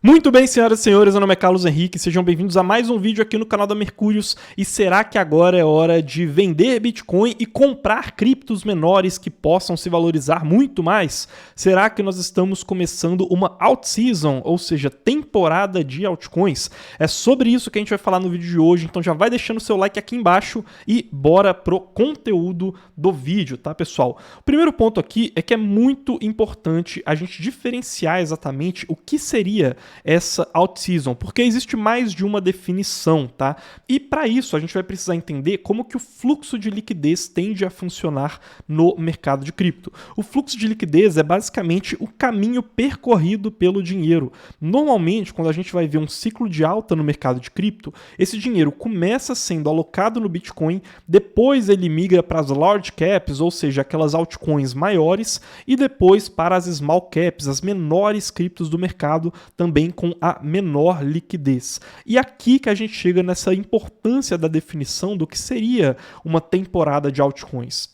Muito bem, senhoras e senhores, meu nome é Carlos Henrique, sejam bem-vindos a mais um vídeo aqui no canal da Mercúrios. E será que agora é hora de vender Bitcoin e comprar criptos menores que possam se valorizar muito mais? Será que nós estamos começando uma alt-season, ou seja, temporada de altcoins? É sobre isso que a gente vai falar no vídeo de hoje, então já vai deixando o seu like aqui embaixo e bora pro conteúdo do vídeo, tá, pessoal? O primeiro ponto aqui é que é muito importante a gente diferenciar exatamente o que seria essa alt-season, porque existe mais de uma definição, tá? E para isso a gente vai precisar entender como que o fluxo de liquidez tende a funcionar no mercado de cripto. O fluxo de liquidez é basicamente o caminho percorrido pelo dinheiro. Normalmente, quando a gente vai ver um ciclo de alta no mercado de cripto, esse dinheiro começa sendo alocado no Bitcoin, depois ele migra para as large caps, ou seja, aquelas altcoins maiores, e depois para as small caps, as menores criptos do mercado, também com a menor liquidez. E aqui que a gente chega nessa importância da definição do que seria uma temporada de altcoins.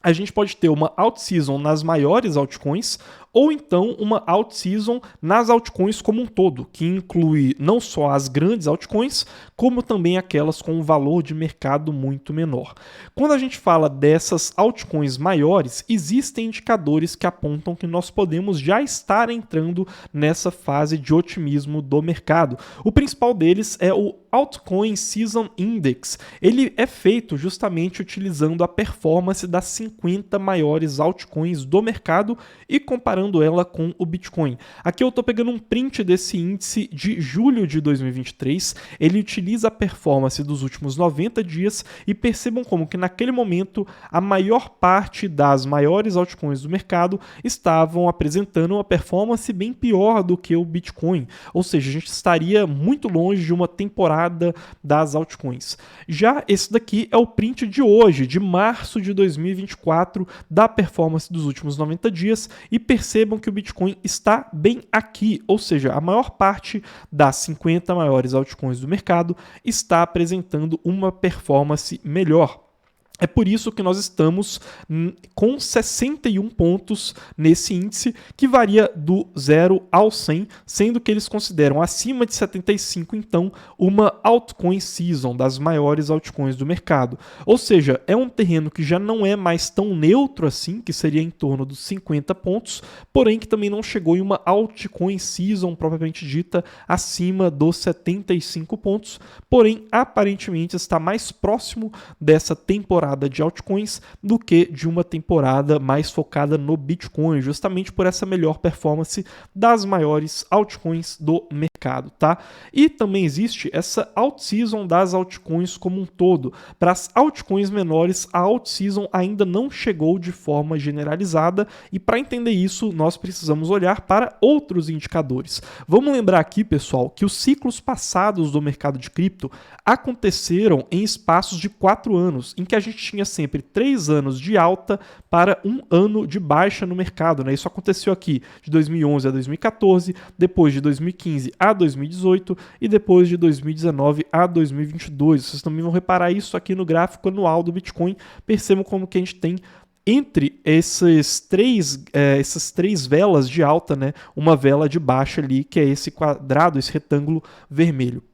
A gente pode ter uma alt-season nas maiores altcoins ou então uma alt-season nas altcoins como um todo, que inclui não só as grandes altcoins, como também aquelas com um valor de mercado muito menor. Quando a gente fala dessas altcoins maiores, existem indicadores que apontam que nós podemos já estar entrando nessa fase de otimismo do mercado. O principal deles é o Altcoin Season Index. Ele é feito justamente utilizando a performance das 50 maiores altcoins do mercado e comparando ela com o Bitcoin. Aqui eu estou pegando um print desse índice de julho de 2023. Ele utiliza a performance dos últimos 90 dias e percebam como que naquele momento a maior parte das maiores altcoins do mercado estavam apresentando uma performance bem pior do que o Bitcoin. Ou seja, a gente estaria muito longe de uma temporada das altcoins. Já esse daqui é o print de hoje, de março de 2024, da performance dos últimos 90 dias, e percebam que o Bitcoin está bem aqui, ou seja, a maior parte das 50 maiores altcoins do mercado está apresentando uma performance melhor. É por isso que nós estamos com 61 pontos nesse índice, que varia do 0 ao 100, sendo que eles consideram acima de 75, então, uma altcoin season, das maiores altcoins do mercado. Ou seja, é um terreno que já não é mais tão neutro assim, que seria em torno dos 50 pontos, porém que também não chegou em uma altcoin season propriamente dita acima dos 75 pontos, porém aparentemente está mais próximo dessa temporada de altcoins do que de uma temporada mais focada no Bitcoin, justamente por essa melhor performance das maiores altcoins do mercado, tá? E também existe essa alt-season das altcoins como um todo. Para as altcoins menores, a alt-season ainda não chegou de forma generalizada e para entender isso, nós precisamos olhar para outros indicadores. Vamos lembrar aqui, pessoal, que os ciclos passados do mercado de cripto aconteceram em espaços de 4 anos, em que a gente tinha sempre 3 anos de alta para 1 ano de baixa no mercado, né? Isso aconteceu aqui de 2011 a 2014, depois de 2015 a 2018 e depois de 2019 a 2022. Vocês também vão reparar isso aqui no gráfico anual do Bitcoin. Percebam como que a gente tem entre essas três velas de alta, né, uma vela de baixa ali, que é esse quadrado, esse retângulo vermelho.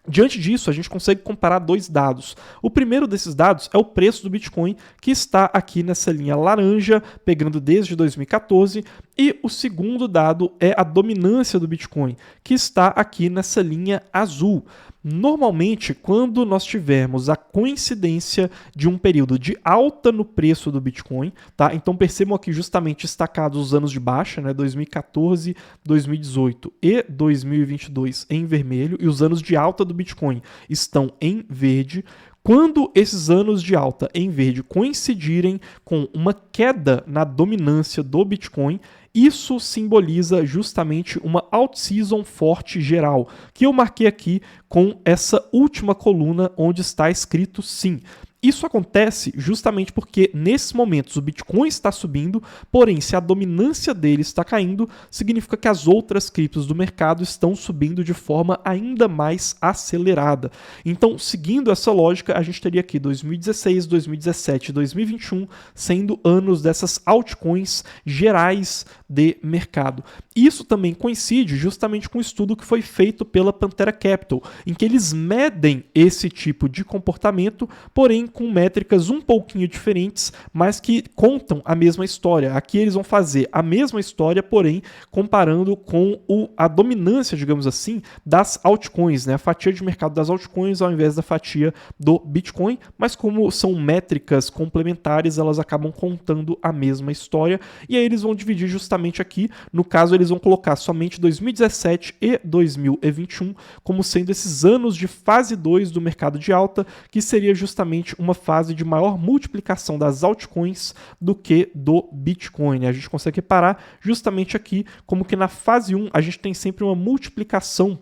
Diante disso, a gente consegue comparar dois dados. O primeiro desses dados é o preço do Bitcoin, que está aqui nessa linha laranja, pegando desde 2014, e o segundo dado é a dominância do Bitcoin, que está aqui nessa linha azul. Normalmente, quando nós tivermos a coincidência de um período de alta no preço do Bitcoin, tá? Então percebam aqui justamente destacados os anos de baixa, né? 2014, 2018 e 2022 em vermelho, e os anos de alta do Bitcoin estão em verde. Quando esses anos de alta em verde coincidirem com uma queda na dominância do Bitcoin, isso simboliza justamente uma alt-season forte geral, que eu marquei aqui com essa última coluna onde está escrito sim. Isso acontece justamente porque nesses momentos o Bitcoin está subindo, porém se a dominância dele está caindo, significa que as outras criptos do mercado estão subindo de forma ainda mais acelerada. Então, seguindo essa lógica, a gente teria aqui 2016, 2017 e 2021 sendo anos dessas altcoins gerais de mercado. Isso também coincide justamente com o estudo que foi feito pela Pantera Capital, em que eles medem esse tipo de comportamento, porém com métricas um pouquinho diferentes, mas que contam a mesma história. Aqui eles vão fazer a mesma história, porém comparando com a dominância, digamos assim, das altcoins, né? A fatia de mercado das altcoins ao invés da fatia do Bitcoin, mas como são métricas complementares, elas acabam contando a mesma história, e aí eles vão dividir justamente aqui, no caso eles vão colocar somente 2017 e 2021 como sendo esses anos de fase 2 do mercado de alta, que seria justamente uma fase de maior multiplicação das altcoins do que do Bitcoin. A gente consegue reparar justamente aqui como que na fase 1 a gente tem sempre uma multiplicação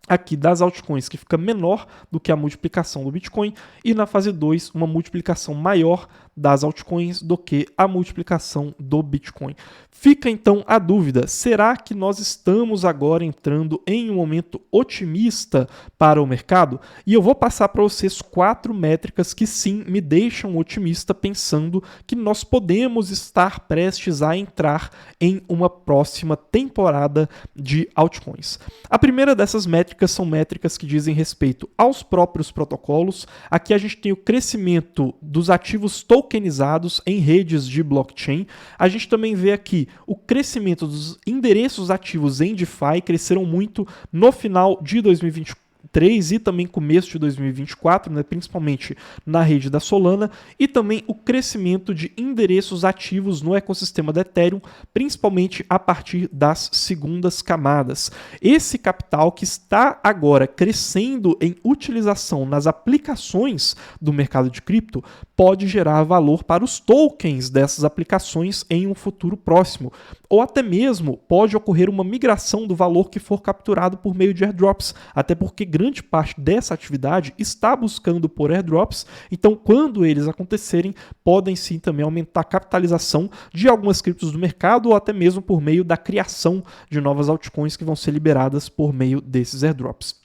aqui das altcoins que fica menor do que a multiplicação do Bitcoin, e na fase 2 uma multiplicação maior das altcoins do que a multiplicação do Bitcoin. Fica então a dúvida, será que nós estamos agora entrando em um momento otimista para o mercado? E eu vou passar para vocês 4 métricas que sim me deixam otimista, pensando que nós podemos estar prestes a entrar em uma próxima temporada de altcoins. A primeira dessas métricas são métricas que dizem respeito aos próprios protocolos. Aqui a gente tem o crescimento dos ativos tokenizados em redes de blockchain. A gente também vê aqui o crescimento dos endereços ativos em DeFi, cresceram muito no final de 2024 e também começo de 2024, né, principalmente na rede da Solana, e também o crescimento de endereços ativos no ecossistema da Ethereum, principalmente a partir das segundas camadas. Esse capital que está agora crescendo em utilização nas aplicações do mercado de cripto pode gerar valor para os tokens dessas aplicações em um futuro próximo, ou até mesmo pode ocorrer uma migração do valor que for capturado por meio de airdrops, até porque grande parte dessa atividade está buscando por airdrops, então quando eles acontecerem, podem sim também aumentar a capitalização de algumas criptos do mercado, ou até mesmo por meio da criação de novas altcoins que vão ser liberadas por meio desses airdrops.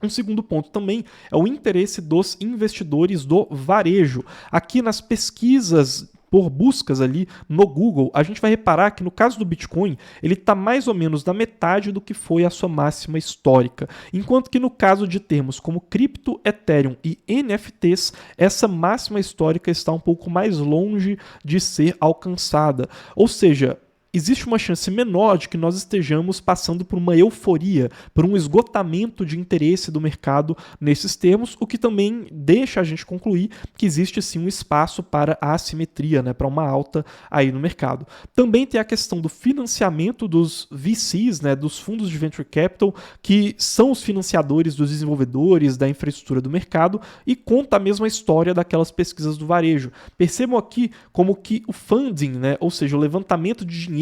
Um segundo ponto também é o interesse dos investidores do varejo. Aqui nas pesquisas por buscas ali no Google, a gente vai reparar que no caso do Bitcoin, ele está mais ou menos na metade do que foi a sua máxima histórica, enquanto que no caso de termos como cripto, Ethereum e NFTs, essa máxima histórica está um pouco mais longe de ser alcançada. Ou seja, existe uma chance menor de que nós estejamos passando por uma euforia, por um esgotamento de interesse do mercado nesses termos, o que também deixa a gente concluir que existe sim um espaço para a assimetria, né, para uma alta aí no mercado. Também tem a questão do financiamento dos VCs, né, dos fundos de Venture Capital, que são os financiadores dos desenvolvedores, da infraestrutura do mercado, e conta a mesma história daquelas pesquisas do varejo. Percebam aqui como que o funding, né, ou seja, o levantamento de dinheiro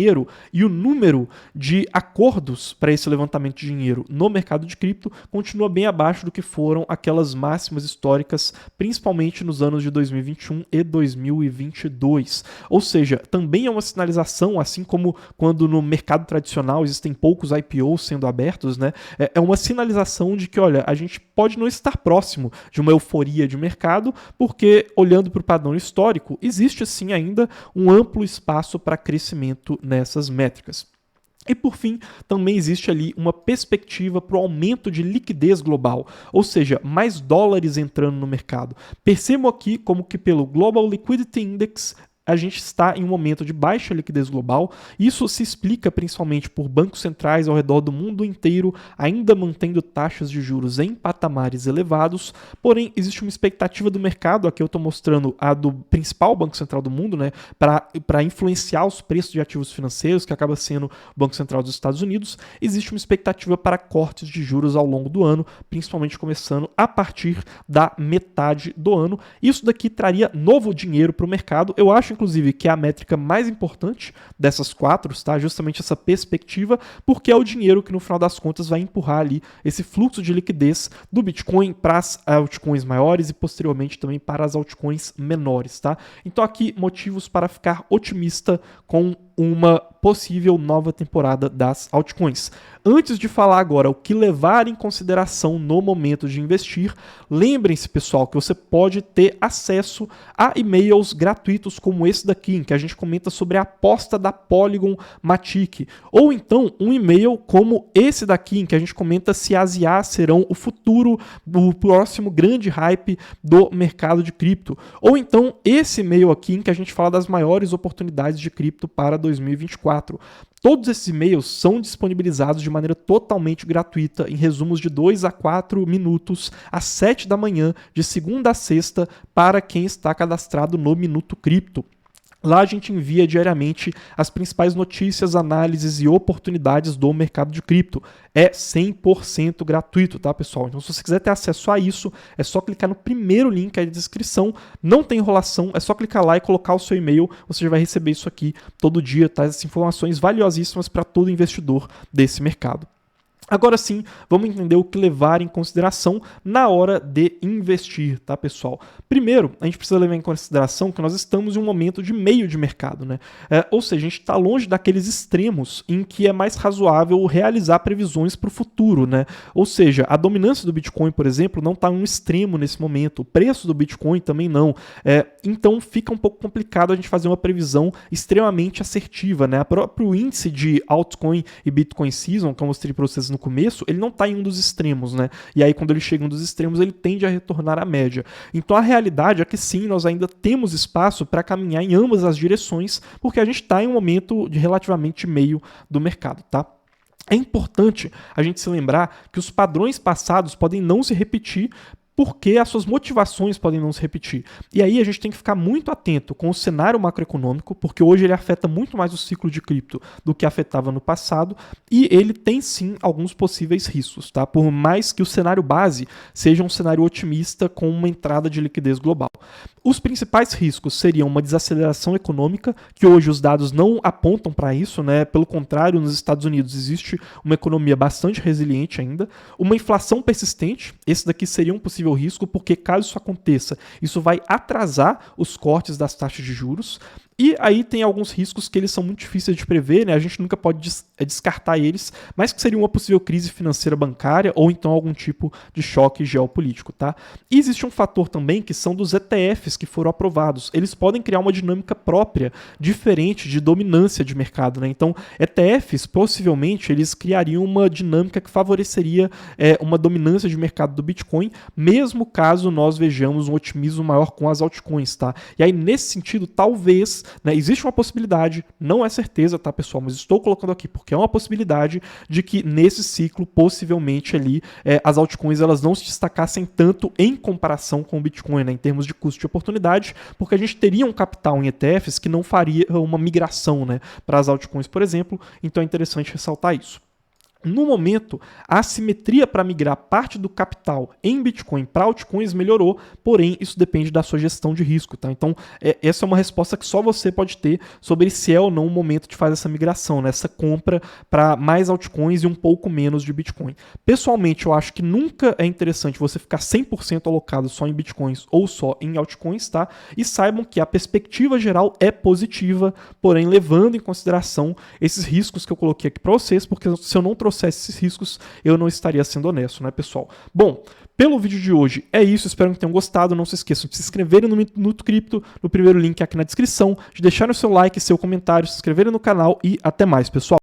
e o número de acordos para esse levantamento de dinheiro no mercado de cripto continua bem abaixo do que foram aquelas máximas históricas, principalmente nos anos de 2021 e 2022. Ou seja, também é uma sinalização, assim como quando no mercado tradicional existem poucos IPOs sendo abertos, né? É uma sinalização de que, olha, a gente pode não estar próximo de uma euforia de mercado, porque olhando para o padrão histórico, existe sim ainda um amplo espaço para crescimento nessas métricas. E por fim, também existe ali uma perspectiva para o aumento de liquidez global, ou seja, mais dólares entrando no mercado. Percebam aqui como que pelo Global Liquidity Index a gente está em um momento de baixa liquidez global. Isso se explica principalmente por bancos centrais ao redor do mundo inteiro ainda mantendo taxas de juros em patamares elevados, porém existe uma expectativa do mercado, aqui eu estou mostrando a do principal banco central do mundo, né, para influenciar os preços de ativos financeiros, que acaba sendo o Banco Central dos Estados Unidos. Existe uma expectativa para cortes de juros ao longo do ano, principalmente começando a partir da metade do ano. Isso daqui traria novo dinheiro para o mercado. Eu acho inclusive que é a métrica mais importante dessas 4, tá? Justamente essa perspectiva, porque é o dinheiro que no final das contas vai empurrar ali esse fluxo de liquidez do Bitcoin para as altcoins maiores e posteriormente também para as altcoins menores, tá? Então aqui motivos para ficar otimista com uma possível nova temporada das altcoins. Antes de falar agora o que levar em consideração no momento de investir, lembrem-se, pessoal, que você pode ter acesso a e-mails gratuitos como esse daqui, em que a gente comenta sobre a aposta da Polygon Matic, ou então um e-mail como esse daqui, em que a gente comenta se as IAs serão o futuro do próximo grande hype do mercado de cripto, ou então esse e-mail aqui, em que a gente fala das maiores oportunidades de cripto para 2024. Todos esses e-mails são disponibilizados de maneira totalmente gratuita, em resumos de 2 a 4 minutos, às 7 da manhã, de segunda a sexta, para quem está cadastrado no Minuto Cripto. Lá a gente envia diariamente as principais notícias, análises e oportunidades do mercado de cripto. É 100% gratuito, tá, pessoal? Então, se você quiser ter acesso a isso, é só clicar no primeiro link aí da descrição. Não tem enrolação, é só clicar lá e colocar o seu e-mail. Você já vai receber isso aqui todo dia, tá? Essas informações valiosíssimas para todo investidor desse mercado. Agora sim, vamos entender o que levar em consideração na hora de investir, tá, pessoal? Primeiro, a gente precisa levar em consideração que nós estamos em um momento de meio de mercado, né? Ou seja, a gente está longe daqueles extremos em que é mais razoável realizar previsões para o futuro, né? Ou seja, a dominância do Bitcoin, por exemplo, não está em um extremo nesse momento, o preço do Bitcoin também não. Então fica um pouco complicado a gente fazer uma previsão extremamente assertiva, né? O próprio índice de altcoin e Bitcoin Season, que eu mostrei para vocês no começo, ele não está em um dos extremos, né? E aí quando ele chega em um dos extremos, ele tende a retornar à média. Então a realidade é que sim, nós ainda temos espaço para caminhar em ambas as direções, porque a gente está em um momento de relativamente meio do mercado, tá? É importante a gente se lembrar que os padrões passados podem não se repetir, porque as suas motivações podem não se repetir. E aí a gente tem que ficar muito atento com o cenário macroeconômico, porque hoje ele afeta muito mais o ciclo de cripto do que afetava no passado, e ele tem sim alguns possíveis riscos, tá? Por mais que o cenário base seja um cenário otimista com uma entrada de liquidez global. Os principais riscos seriam uma desaceleração econômica, que hoje os dados não apontam para isso, né? Pelo contrário, nos Estados Unidos existe uma economia bastante resiliente ainda, uma inflação persistente, esse daqui seria um possível risco, porque caso isso aconteça, isso vai atrasar os cortes das taxas de juros. E aí tem alguns riscos que eles são muito difíceis de prever, né? A gente nunca pode descartar eles, mas que seria uma possível crise financeira bancária ou então algum tipo de choque geopolítico, tá? E existe um fator também que são dos ETFs que foram aprovados. Eles podem criar uma dinâmica própria, diferente de dominância de mercado, né? Então, ETFs, possivelmente, eles criariam uma dinâmica que favoreceria uma dominância de mercado do Bitcoin, mesmo caso nós vejamos um otimismo maior com as altcoins, tá? E aí, nesse sentido, talvez, né, existe uma possibilidade, não é certeza, tá, pessoal, mas estou colocando aqui porque é uma possibilidade de que nesse ciclo, possivelmente ali, as altcoins elas não se destacassem tanto em comparação com o Bitcoin, né, em termos de custo de oportunidade, porque a gente teria um capital em ETFs que não faria uma migração, né, para as altcoins, por exemplo, então é interessante ressaltar isso. No momento, a assimetria para migrar parte do capital em Bitcoin para altcoins melhorou, porém isso depende da sua gestão de risco, tá? Então, essa é uma resposta que só você pode ter sobre se é ou não o momento de fazer essa migração, né? Essa compra para mais altcoins e um pouco menos de Bitcoin. Pessoalmente, eu acho que nunca é interessante você ficar 100% alocado só em Bitcoins ou só em altcoins, tá? E saibam que a perspectiva geral é positiva, porém levando em consideração esses riscos que eu coloquei aqui para vocês, porque se eu não trouxesse esses riscos, eu não estaria sendo honesto, né, pessoal? Bom, pelo vídeo de hoje é isso, espero que tenham gostado, não se esqueçam de se inscreverem no Minuto Cripto, no primeiro link aqui na descrição, de deixarem o seu like, seu comentário, se inscreverem no canal e até mais, pessoal!